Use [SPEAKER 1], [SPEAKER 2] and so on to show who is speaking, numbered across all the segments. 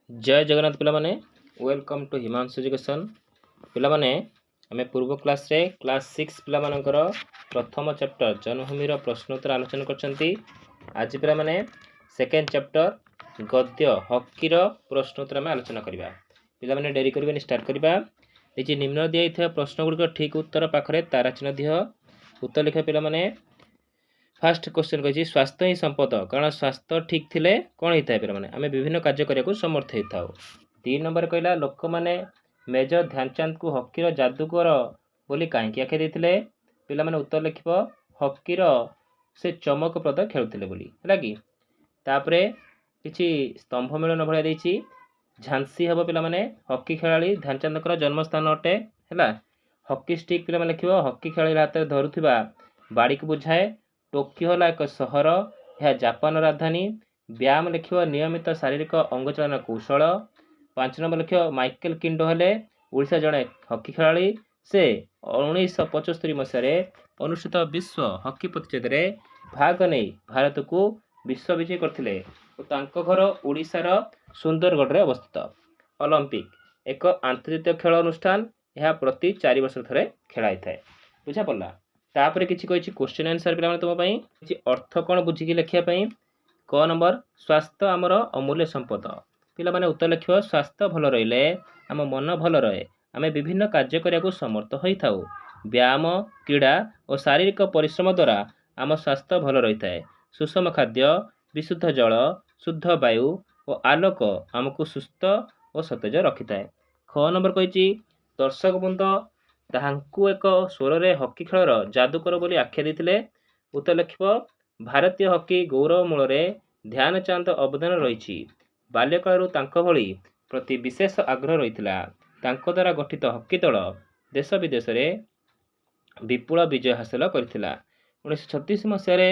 [SPEAKER 1] जय जगन्नाथ पिला माने वेलकम टू हिमांशु एजुकेशन पिला माने आमे पूर्व क्लास रे क्लास 6 पिला मानकर प्रथम चैप्टर जन्मभूमि प्रश्नोत्तर आलोचना करछंती। आज पिला माने सेकेंड चैप्टर गद्य हॉकी रो प्रश्नोत्तर में आलोचना करबा। पिला माने डेरी करबेनी स्टार्ट करबा। एजी निम्न दिया प्रश्न गुड़िक ठीक उत्तर पाखरे तारा चिन्ह दिह उत्तर लिख पिला माने। फास्ट क्वेश्चन कही स्वास्थ्य ही संपद कारण स्वास्थ्य ठीक थिले कौन होता है पे आम विभिन्न कार्य करने समर्थ होता। 3 नंबर कहला लोक मैंने मेजर ध्यानचंद को हॉकी जादूगर बोली कहीं आख्या देते पिला माने उत्तर लिख हॉकी से चमकप्रद खेलुले बोली है कि तापरे किछि स्तंभ मिलन भाया देछि झांसी हम पिला माने हॉकी खेलाड़ी ध्यानचंद जन्मस्थान अटे है। हॉकी स्टिक पिला माने लिख हॉकी खेलाड़ी हाथ में धरुवा बाड़ी को बुझाए। टोकियो है एक सहर यह जापान राजधानी। व्यायाम लिख नियमित शारीरिक अंगचालन कौशल। 5 नंबर लिख माइकेल किंडो हेले ओडिशा जड़े हॉकी खेलाड़ी से 1975 मसीह अनुष्ठित विश्व हॉकी प्रतियोगिता में भाग नहीं भारत को विश्व विजयी करथिले। घर ओडिशार सुंदरगढ़ में अवस्थित। ओलंपिक एक आंतर्जातीय खेल अनुष्ठान यह प्रति 4 वर्ष थे खेलाई थाए बुझा पड़ा। तापर किसी कही क्वेश्चन आंसर पे तुम किसी अर्थ कौन बुझिकी लिखापी। क नंबर स्वास्थ्य आमर अमूल्य संपद पिला माने उत्तर लिख स्वास्थ्य भल रही आम मन भल रहे आम विभिन्न कार्य करने समर्थ होता। व्यायाम क्रीड़ा और शारीरिक परिश्रम द्वारा आम स्वास्थ्य भल रही है। सुषम खाद्य विशुद्ध जल शुद्ध वायु और आलोक आमको सुस्थ और सतेज रखी था। ख नंबर कही दर्शक बृंद ताहांकु एक स्वर रे हॉकी खेलर जादूकर बोली आख्या देते। उत्तर लिख भारतीय हॉकी गौरव मूल ध्यानचंद अवदान रही। बाल्यकालू तांको भली प्रति विशेष आग्रह रही द्वारा गठित हॉकी दल देश विदेश में विपुल विजय हासिल करथिला। 1936 मसीह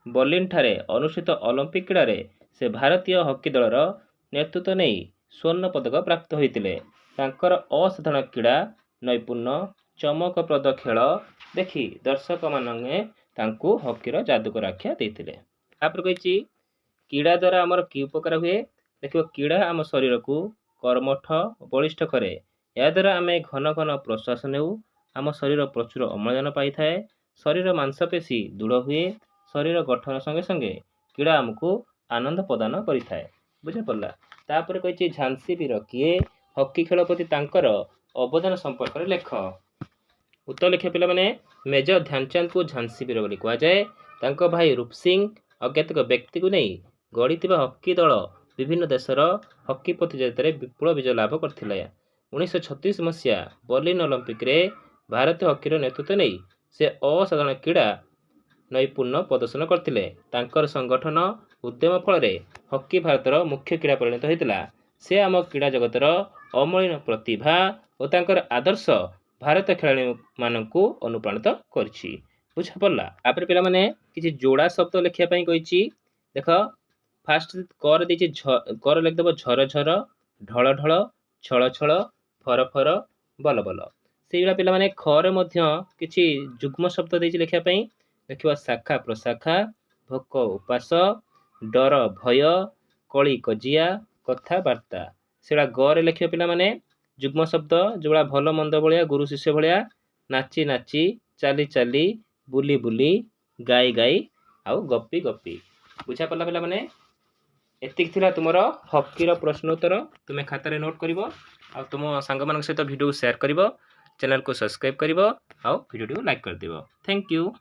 [SPEAKER 1] बर्लिन ठारे अनुष्ठित ओलंपिक क्रीड़ा से भारतीय हॉकी दलर नेतृत्व नहीं स्वर्ण पदक प्राप्त होते। असाधारण क्रीड़ा नैपुण्य चमकप्रद खेल देखि दर्शक माने तांकु हॉकीर जादूकर आख्या देते। तापर कही क्रीड़ा द्वारा आमर कि उपकार हुए देख क्रीड़ा आम शरीर को कर्मठ बलिष्ठ करे। या द्वारा आम घन घन प्रश्वास नेऊ आम शरीर प्रचुर अम्लजान पाई थाए। शरीर मांसपेशी दृढ़ हुए। शरीर गठन संगे संगे क्रीड़ा आमको आनंद प्रदान करिथाए बुझा पड़ा। तापर कही झांसी वीर किए हॉकी खेल प्रति तांकर अवदान संपर्क लेख। उत्तर लिखे पिला माने मेजर ध्यानचंद को झांसी वीर बोली कह जाए। तांको भाई रूप सिंह अज्ञात व्यक्ति को नहीं गढ़ी हॉकी दल विभिन्न देशर हॉकी प्रतियोगिता में विपुल विजय लाभ करथिले। 1936 मसीहा बर्लिन ओलंपिक रे भारतीय हॉकीर नेतृत्व नहीं से असाधारण क्रीड़ा नैपुण्य प्रदर्शन करथिले। तांकर संगठन उद्यम फल हॉकी भारतर मुख्य क्रीड़ा परिणत होता। से आम क्रीड़ा जगतर अमलिन प्रतिभा और तांकर आदर्श भारत खेलाड़ी मानू अनुप्राणित करछि बुझा पड़ा। आप पिला माने किछि जोड़ा शब्द लिखापी कही देख फास्ट कर देछि कर लिखिदेव झर झर ढल ढल छल छल फर फर बल बल से पिला माने खरे मध्य किछि जुग्म शब्द देछि लिखापी देखिबा शाखा प्रशाखा भोक उपास डर भय कली कजिया कथबार्ता से गरे लिखिबा पिला माने जुग्म शब्द जोड़ा भल मंद भाया गुरु शिष्य भाया नाची नाची चाली चाली बुली बुली गाई गाई आउ गपी गपी बुझा पड़ा पिला माने। एतिक थिला तुमर हॉकीर प्रश्न उत्तर तुम्हें खातार नोट कर तुम सांग मान सहित वीडियो शेयर कर चैनल को सब्सक्राइब कर वीडियो लाइक कर दियो। Thank you.